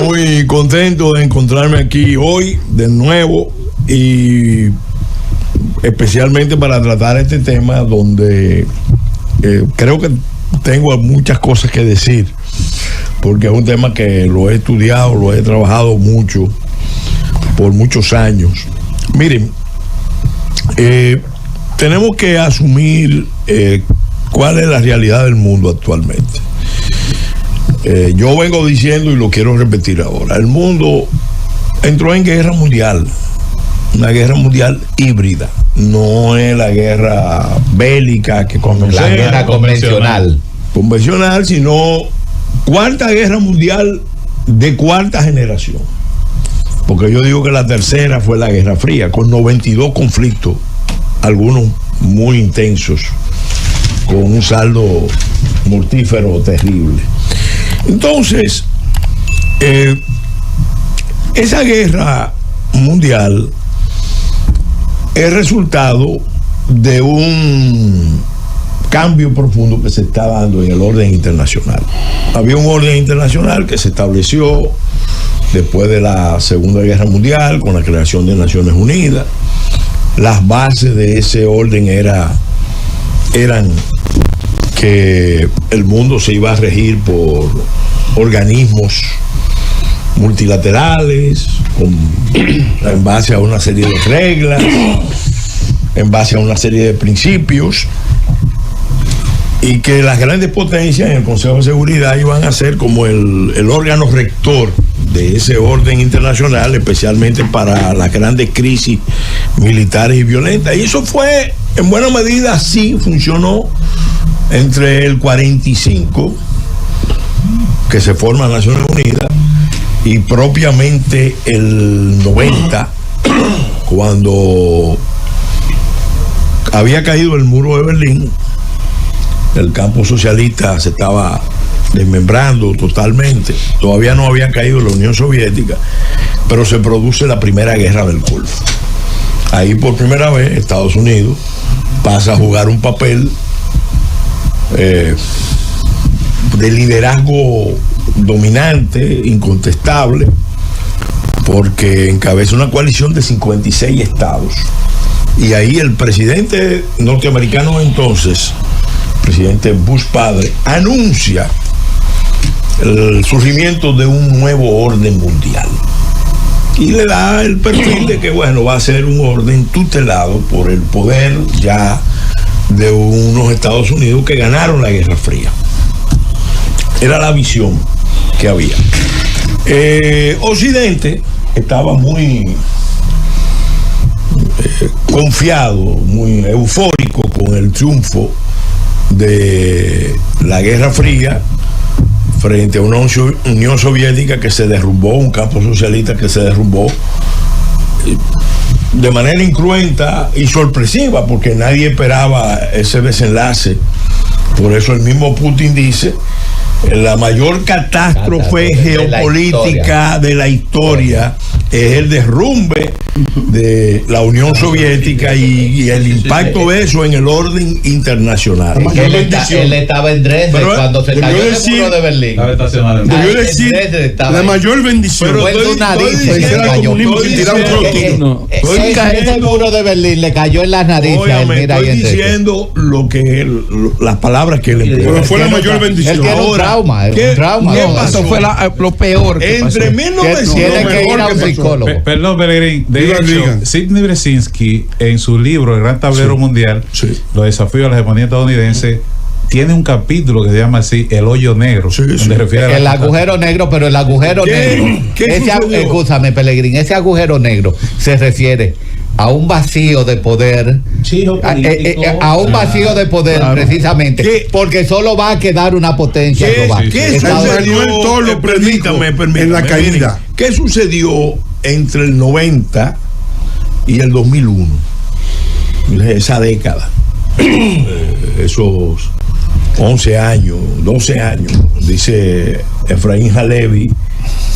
Muy contento de encontrarme aquí hoy de nuevo y especialmente para tratar este tema donde creo que tengo muchas cosas que decir, porque es un tema que lo he estudiado, lo he trabajado mucho, por muchos años. Miren, tenemos que asumir cuál es la realidad del mundo actualmente. Yo vengo diciendo y lo quiero repetir ahora, el mundo entró en guerra mundial, una guerra mundial híbrida, no es la guerra bélica que conocemos, la guerra convencional, sino cuarta guerra mundial de cuarta generación, porque yo digo que la tercera fue la Guerra Fría, con 92 conflictos, algunos muy intensos, con un saldo mortífero terrible. Entonces, esa guerra mundial es resultado de un cambio profundo que se está dando en el orden internacional. Había un orden internacional que se estableció después de la Segunda Guerra Mundial con la creación de Naciones Unidas. Las bases de ese orden eran que el mundo se iba a regir por organismos multilaterales, en base a una serie de reglas, en base a una serie de principios, y que las grandes potencias en el Consejo de Seguridad iban a ser como el órgano rector de ese orden internacional, especialmente para las grandes crisis militares y violentas. Y eso fue, en buena medida, así funcionó entre el 45, que se forma Naciones Unidas, y propiamente el 90, cuando había caído el muro de Berlín, el campo socialista se estaba desmembrando totalmente, todavía no había caído la Unión Soviética, pero se produce la primera guerra del Golfo. Ahí por primera vez Estados Unidos pasa a jugar un papel de liderazgo dominante, incontestable, porque encabeza una coalición de 56 estados. Y ahí el presidente norteamericano entonces, presidente Bush padre, anuncia el surgimiento de un nuevo orden mundial. Y le da el perfil de que, bueno, va a ser un orden tutelado por el poder ya de unos Estados Unidos que ganaron la Guerra Fría. Era la visión que había. Occidente estaba muy confiado, muy eufórico con el triunfo de la Guerra Fría frente a una Unión Soviética que se derrumbó, un campo socialista que se derrumbó de manera incruenta y sorpresiva, porque nadie esperaba ese desenlace. Por eso el mismo Putin dice: la mayor catástrofe geopolítica de la historia es el derrumbe de la Unión Soviética y el impacto de eso en el orden internacional. Él estaba en Dresde cuando se cayó el muro de Berlín. Debió decir la mayor bendición. Pero ese muro de Berlín le cayó en las narices. Estoy diciendo las palabras que él empleó. Pero fue la mayor bendición. Él tiene un trauma. ¿Qué pasó? Eso fue lo peor que entre pasó. 1900 Tiene que ir a un psicólogo. Perdón, Pelegrín. De hecho, Sidney Brzezinski, en su libro El Gran Tablero Mundial, los desafíos a la hegemonía estadounidense, tiene un capítulo que se llama así: El hoyo negro. Donde refiere a el agujero negro, pero el agujero negro. Escúchame, Pelegrín, ese agujero negro se refiere a un vacío de poder, a un vacío de poder, precisamente, porque solo va a quedar una potencia global. ¿Qué sucedió? Permítame, en la caída. ¿Qué sucedió entre el 90 y el 2001? Esa década, esos 11 años, 12 años, dice Efraín Halevi,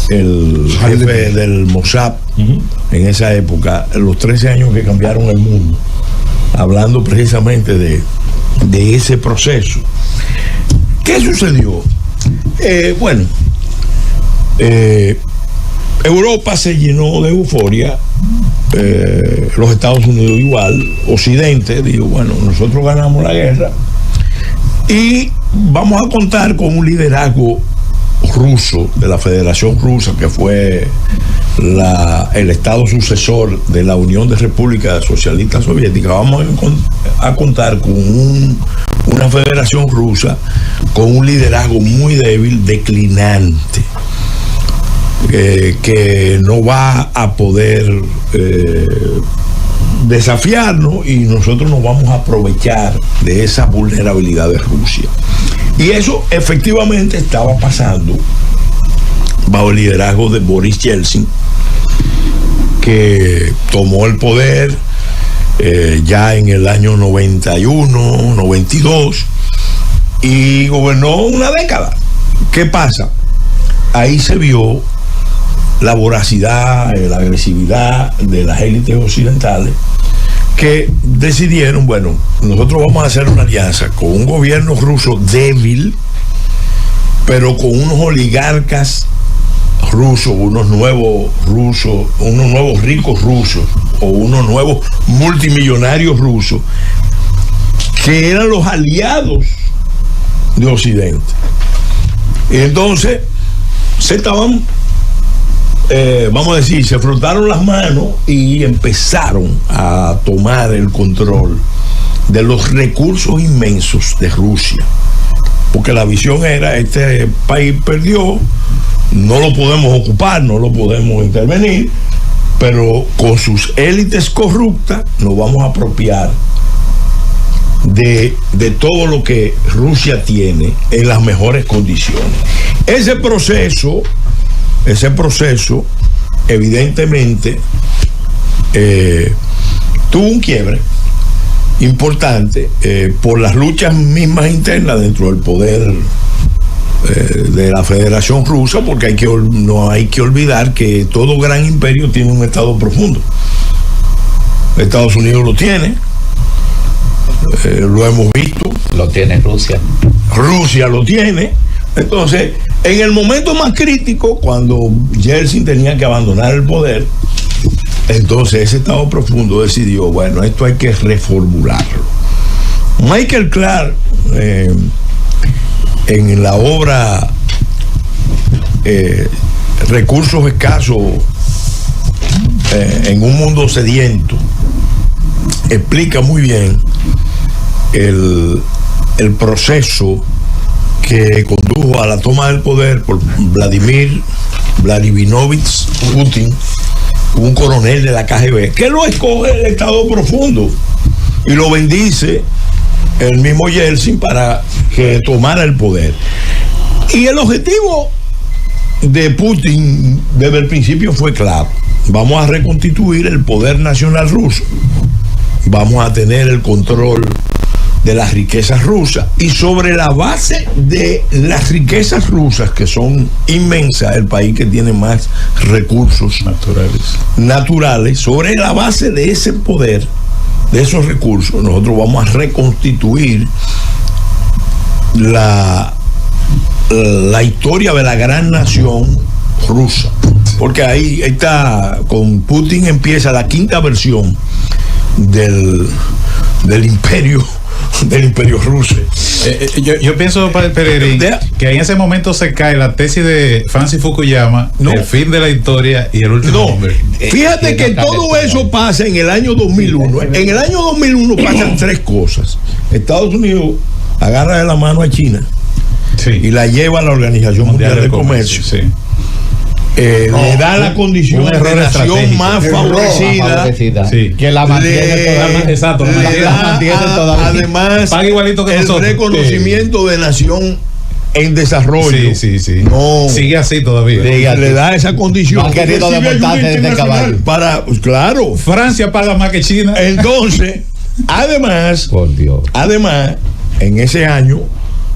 el jefe del Mossad en esa época, los 13 años que cambiaron el mundo, hablando precisamente de ese proceso. ¿Qué sucedió? Bueno, Europa se llenó de euforia, los Estados Unidos igual, Occidente dijo, bueno, nosotros ganamos la guerra y vamos a contar con un liderazgo ruso, de la Federación Rusa, que fue el estado sucesor de la Unión de Repúblicas Socialistas Soviéticas. Vamos a contar con una Federación Rusa con un liderazgo muy débil, declinante, que no va a poder desafiarnos, y nosotros nos vamos a aprovechar de esa vulnerabilidad de Rusia. Y eso efectivamente estaba pasando bajo el liderazgo de Boris Yeltsin, que tomó el poder ya en el año 91, 92, y gobernó una década. ¿Qué pasa? Ahí se vio la voracidad, la agresividad de las élites occidentales, que decidieron, bueno, nosotros vamos a hacer una alianza con un gobierno ruso débil, pero con unos oligarcas rusos, unos nuevos ricos rusos, o unos nuevos multimillonarios rusos, que eran los aliados de Occidente. Y entonces se estaban, vamos a decir, se frotaron las manos y empezaron a tomar el control de los recursos inmensos de Rusia, porque la visión era: este país perdió, no lo podemos ocupar, no lo podemos intervenir, pero con sus élites corruptas nos vamos a apropiar de todo lo que Rusia tiene en las mejores condiciones. Ese proceso evidentemente tuvo un quiebre importante por las luchas mismas internas dentro del poder de la Federación Rusa, porque no hay que olvidar que todo gran imperio tiene un estado profundo. Estados Unidos lo tiene, lo hemos visto. Lo tiene Rusia. Rusia lo tiene. Entonces, en el momento más crítico, cuando Yeltsin tenía que abandonar el poder, entonces ese estado profundo decidió, bueno, esto hay que reformularlo. Michael Clark, en la obra Recursos Escasos en un mundo sediento, explica muy bien el proceso que condujo a la toma del poder por Vladimir Vladimirovich Putin, un coronel de la KGB, que lo escoge el estado profundo y lo bendice el mismo Yeltsin para que tomara el poder. Y el objetivo de Putin desde el principio fue claro: vamos a reconstituir el poder nacional ruso, vamos a tener el control de las riquezas rusas, y sobre la base de las riquezas rusas, que son inmensas, el país que tiene más recursos naturales, sobre la base de ese poder, de esos recursos, nosotros vamos a reconstituir la historia de la gran nación rusa, porque ahí está, con Putin empieza la quinta versión del imperio ruso. Yo pienso, Peregrín, que en ese momento se cae la tesis de Francis Fukuyama, el fin de la historia y el último hombre. Fíjate que todo eso pasa en el año 2001. En el año 2001 pasan tres cosas. Estados Unidos agarra de la mano a China, y la lleva a la Organización Mundial de Comercio. Le da la condición de nación más favorecida, que la mantiene toda. Además, paga igualito que nosotros. El reconocimiento de nación en desarrollo. No, sigue así todavía. Le da esa condición. No han querido demontarse desde caballo. Claro. Francia paga más que China. Entonces, además, en ese año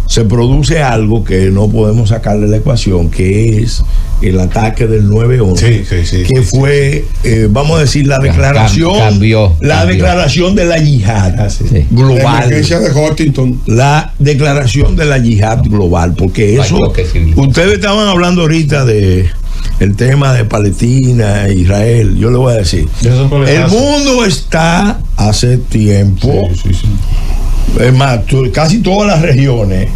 se produce algo que no podemos sacar de la ecuación, que es el ataque del 9/11, que fue, vamos a decir, la declaración, cambió. Declaración de la yihad global. La emergencia de Huntington. La declaración de la yihad global, porque eso, ustedes estaban hablando ahorita de el tema de Palestina, Israel. Yo le voy a decir, el mundo está hace tiempo, es más, casi todas las regiones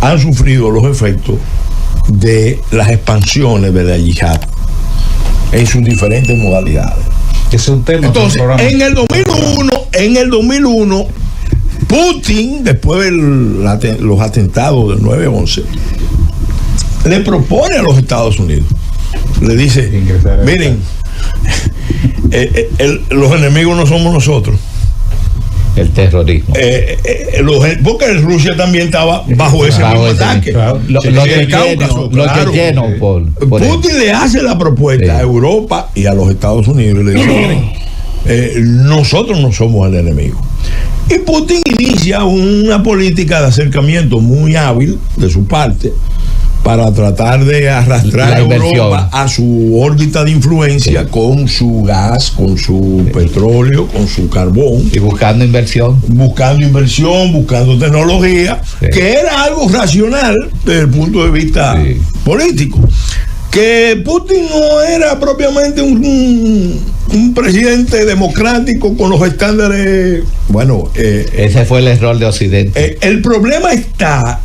han sufrido los efectos de las expansiones de la yihad en sus diferentes modalidades. Es un tema. Entonces, en el 2001, Putin, después de los atentados del 9/11, le propone a los Estados Unidos, le dice, miren, los enemigos no somos nosotros, el terrorismo. Porque Rusia también estaba bajo ese mismo ataque. Putin le hace la propuesta a Europa y a los Estados Unidos y le dice, miren, nosotros no somos el enemigo. Y Putin inicia una política de acercamiento muy hábil de su parte para tratar de arrastrar a Europa a su órbita de influencia con su gas, con su petróleo, con su carbón. Y buscando inversión, buscando tecnología, que era algo racional desde el punto de vista político. Que Putin no era propiamente un presidente democrático con los estándares. Bueno, ese fue el error de Occidente. El problema está.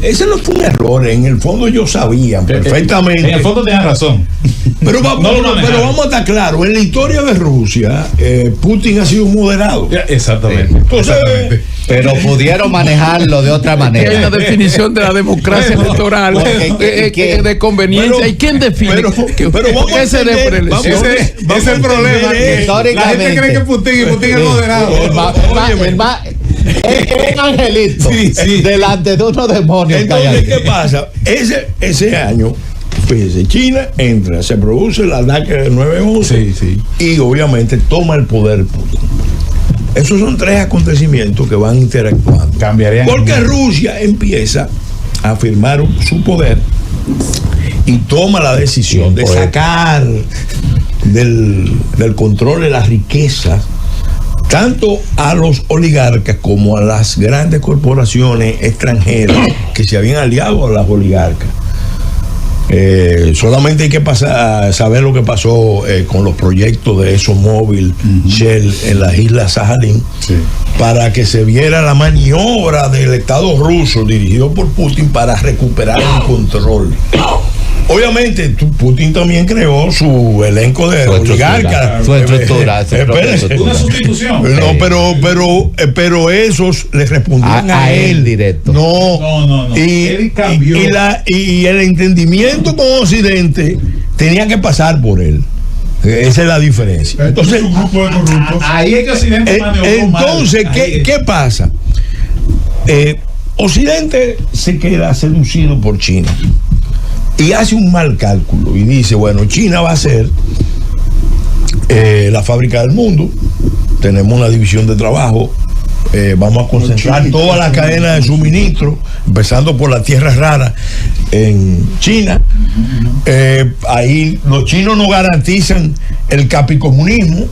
Ese no fue un error, en el fondo ellos sabían perfectamente. En el fondo tenían razón. Pero vamos a estar claros, en la historia de Rusia, Putin ha sido un moderado. Exactamente. Entonces, pero pudieron manejarlo de otra manera. Hay una definición de la democracia electoral de conveniencia. ¿Y quién define? Pero vamos a ese es el problema. La gente cree que Putin es moderado. Es un angelito delante de unos demonios. Entonces, ¿qué pasa? Ese año, fíjese, China entra, se produce el ataque del 9/11 y obviamente toma el poder Putin. Esos son tres acontecimientos que van interactuando. Porque Rusia empieza a afirmar su poder y toma la decisión de sacar del control de las riquezas tanto a los oligarcas como a las grandes corporaciones extranjeras que se habían aliado a las oligarcas. Solamente hay que saber lo que pasó con los proyectos de ExxonMobil, Shell en las islas Sajalín, para que se viera la maniobra del Estado ruso dirigido por Putin para recuperar el control. Obviamente, Putin también creó su elenco de oligarcas. Su estructura. Una sustitución. No, pero esos le respondían a él directo. No. Él cambió. Y el entendimiento con Occidente tenía que pasar por él. Esa es la diferencia. Entonces, un grupo de corruptos. Ahí es que Occidente entonces, ¿qué pasa? Occidente se queda seducido por China y hace un mal cálculo y dice, bueno, China va a ser la fábrica del mundo, tenemos una división de trabajo, vamos a concentrar toda la cadena de suministro, empezando por las tierras raras en China. Ahí los chinos no garantizan el capicomunismo,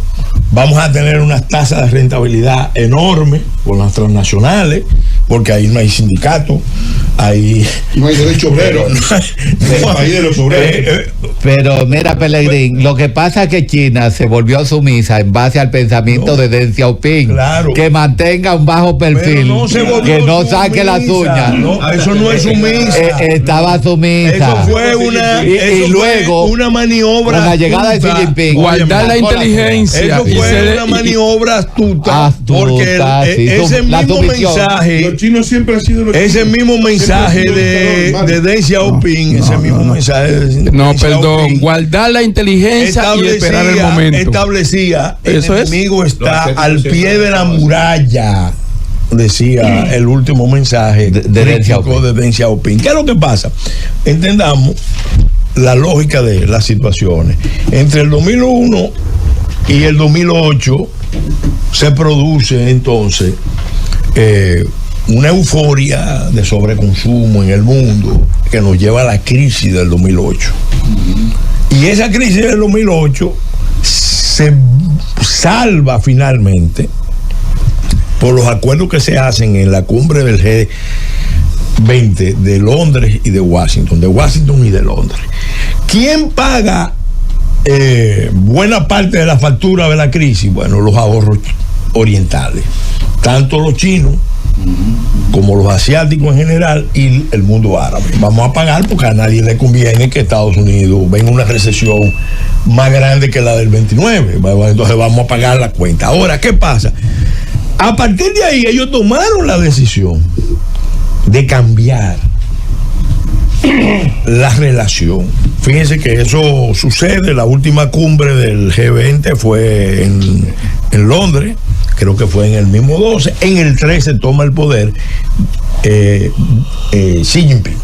vamos a tener unas tasas de rentabilidad enormes con las transnacionales, porque ahí no hay sindicato, ahí no hay derecho obrero, país de los obreros. Pero mira, Pelegrín, lo que pasa es que China se volvió sumisa en base al pensamiento de Deng Xiaoping, que mantenga un bajo perfil, que no saque las uñas. Eso no es sumisa. Estaba sumisa. Eso fue una maniobra. Con la llegada de Xi Jinping, guardar la inteligencia. Eso fue una maniobra astuta, porque ese mismo mensaje, los chinos siempre han sido ese mismo mensaje de Deng Xiaoping, ese mismo mensaje de perdón, guardar la inteligencia y esperar el momento. Establecía, el enemigo está al pie de la muralla, decía el último mensaje de Deng Xiaoping. ¿Qué es lo que pasa? Entendamos la lógica de las situaciones. Entre el 2001 y el 2008 se produce entonces una euforia de sobreconsumo en el mundo que nos lleva a la crisis del 2008. Y esa crisis del 2008 se salva finalmente por los acuerdos que se hacen en la cumbre del G20 de Londres y de Washington y de Londres. ¿Quién paga buena parte de la factura de la crisis? Bueno, los ahorros orientales, tanto los chinos como los asiáticos en general y el mundo árabe. Vamos a pagar porque a nadie le conviene que Estados Unidos venga una recesión más grande que la del 29. Entonces vamos a pagar la cuenta. Ahora, ¿qué pasa? A partir de ahí ellos tomaron la decisión de cambiar la relación. Fíjense que eso sucede. La última cumbre del G20 fue en Londres, creo que fue en el mismo 12. En el 13 toma el poder Xi Jinping,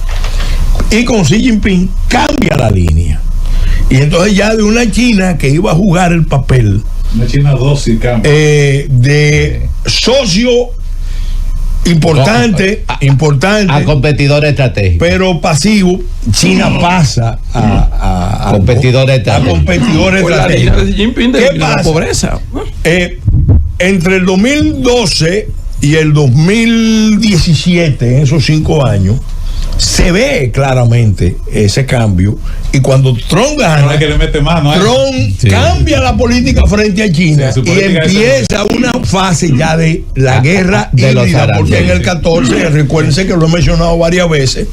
y con Xi Jinping cambia la línea, y entonces ya de una China que iba a jugar el papel, una China 2 y cambia de socio importante a competidor estratégico, pero pasivo. China pasa a competidor estratégico. ¿Qué pasa? La pobreza. Entre el 2012 y el 2017, en esos 5 años, se ve claramente ese cambio. Y cuando Trump gana, que le mete mano, Trump cambia la política frente a China, y empieza una fase ya de la guerra híbrida, porque en el 14, recuérdense que lo he mencionado varias veces,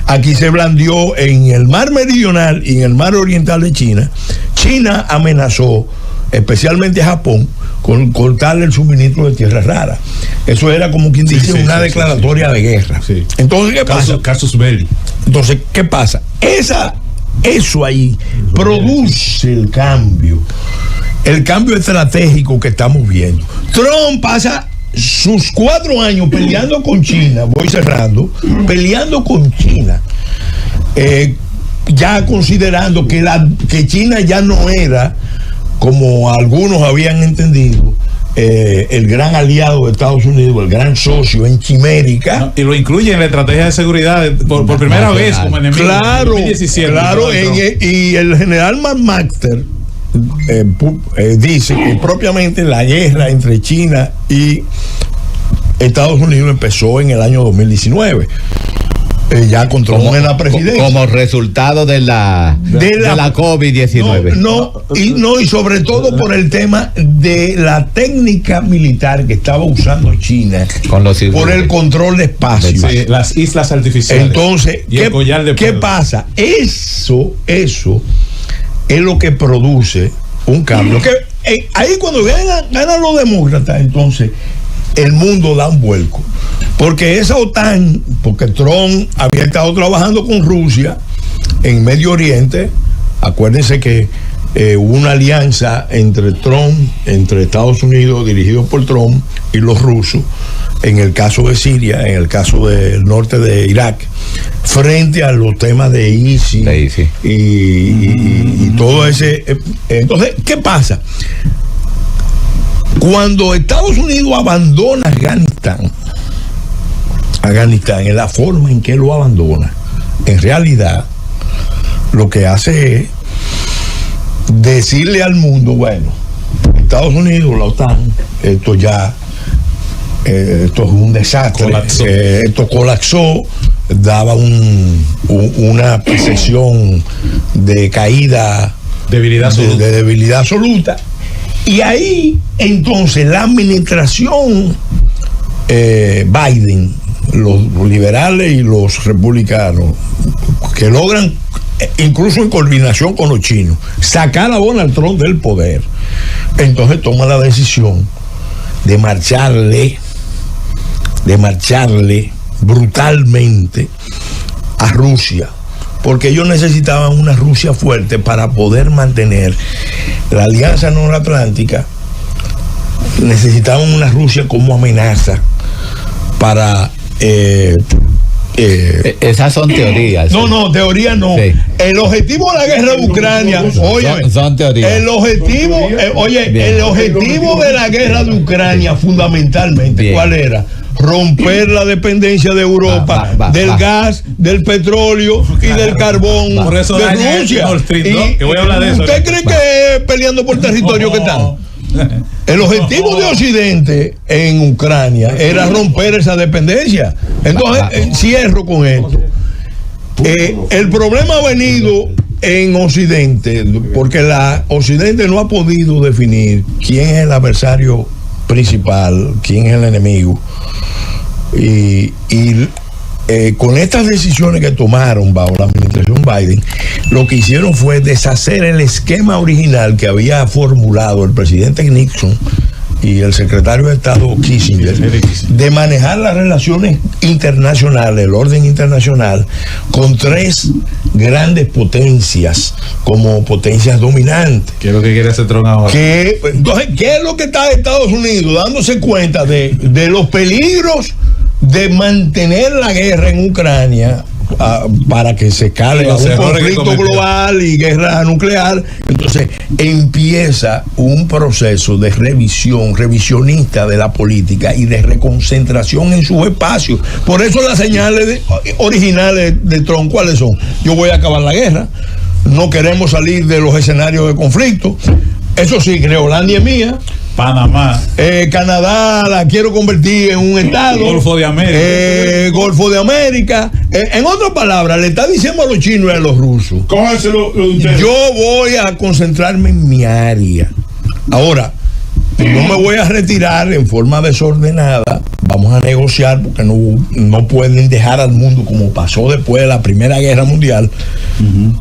aquí se blandió en el mar meridional y en el mar oriental de China. China amenazó especialmente a Japón con cortarle el suministro de tierras raras. Eso era como quien dice una declaratoria de guerra. Entonces, ¿qué pasa? Casus belli. Entonces, ¿qué pasa? Eso ahí produce el cambio estratégico que estamos viendo. Trump pasa sus 4 años peleando con China, voy cerrando, peleando con China, ya considerando que China ya no era, como algunos habían entendido, el gran aliado de Estados Unidos, el gran socio en Chimérica. Y lo incluye en la estrategia de seguridad por primera vez como enemigo. Claro, 2017, y el general McMaster dice que propiamente la guerra entre China y Estados Unidos empezó en el año 2019. Ya con Trump en la presidencia. Como resultado de la COVID-19. Y sobre todo por el tema de la técnica militar que estaba usando China por el control de espacio. Sí, las islas artificiales. Entonces, ¿qué pasa? Eso es lo que produce un cambio. Ahí cuando ganan los demócratas, entonces el mundo da un vuelco. Porque esa OTAN, porque Trump había estado trabajando con Rusia en Medio Oriente. Acuérdense que hubo una alianza entre Estados Unidos, dirigido por Trump, y los rusos, en el caso de Siria, en el caso del norte de Irak, frente a los temas de ISIS y todo ese. Entonces, ¿qué pasa? Cuando Estados Unidos abandona Afganistán, en la forma en que lo abandona, en realidad lo que hace es decirle al mundo: bueno, Estados Unidos, la OTAN, esto es un desastre, esto colapsó, daba una percepción de caída, de debilidad absoluta. Y ahí entonces la administración Biden, los liberales y los republicanos, que logran, incluso en coordinación con los chinos, sacar a Donald Trump del poder, entonces toma la decisión de marcharle brutalmente a Rusia, porque ellos necesitaban una Rusia fuerte para poder mantener la alianza norteatlántica. Necesitaban una Rusia como amenaza para Esas son teorías. No, teoría no. Sí. El objetivo de la guerra de Ucrania, son teorías. El objetivo de la guerra de Ucrania fundamentalmente, ¿cuál era? Romper la dependencia de Europa del gas, del petróleo y del carbón de Rusia. ¿Usted cree que es peleando por territorio que están? El objetivo de Occidente en Ucrania era romper esa dependencia. Entonces, cierro con esto. El problema ha venido en Occidente porque Occidente no ha podido definir quién es el adversario principal, quién es el enemigo. Y con estas decisiones que tomaron bajo la administración Biden, lo que hicieron fue deshacer el esquema original que había formulado el presidente Nixon y el secretario de Estado Kissinger de manejar las relaciones internacionales, el orden internacional, con tres grandes potencias como potencias dominantes. ¿Qué es lo que quiere hacer Trump ahora? Entonces, ¿qué es lo que está Estados Unidos dándose cuenta de los peligros de mantener la guerra en Ucrania para que se cale un conflicto global y guerra nuclear? Entonces empieza un proceso de revisionista de la política y de reconcentración en sus espacios. Por eso las señales originales de Trump, ¿cuáles son? Yo voy a acabar la guerra, no queremos salir de los escenarios de conflicto. Eso sí, Groenlandia es mía. Panamá. Canadá la quiero convertir en un estado. Golfo de América. Golfo de América. En otras palabras, le está diciendo a los chinos y a los rusos: yo voy a concentrarme en mi área. Ahora, no me voy a retirar en forma desordenada. Vamos a negociar porque no pueden dejar al mundo como pasó después de la Primera Guerra Mundial,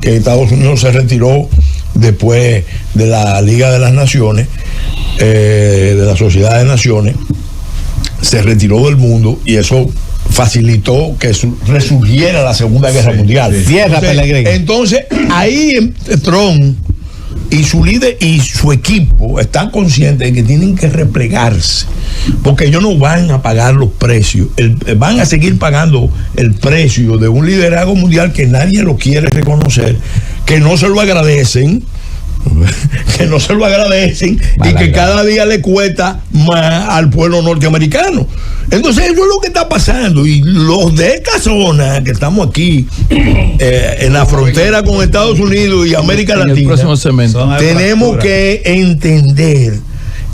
que Estados Unidos se retiró después de la Liga de las Naciones, de la Sociedad de Naciones, se retiró del mundo y eso facilitó que resurgiera la Segunda Guerra Mundial. Entonces, ahí Trump y su líder y su equipo están conscientes de que tienen que replegarse, porque ellos no van a pagar los precios, van a seguir pagando el precio de un liderazgo mundial que nadie lo quiere reconocer, que no se lo agradecen, y que cada día le cuesta más al pueblo norteamericano. Entonces eso es lo que está pasando, y los de esta zona que estamos aquí en la frontera con Estados Unidos y América Latina tenemos que entender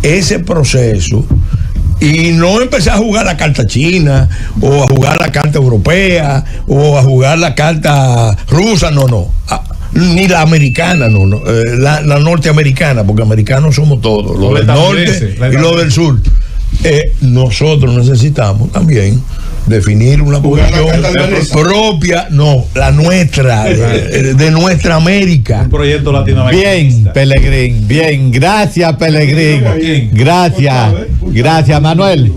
ese proceso y no empezar a jugar la carta china o a jugar la carta europea o a jugar la carta rusa, ni la americana, la norteamericana, porque americanos somos todos, los del norte y los del sur. Nosotros necesitamos también definir una posición propia, la nuestra, de nuestra América. Un proyecto latinoamericano. Bien, Pelegrín, bien, gracias, Pelegrín. Gracias, Manuel.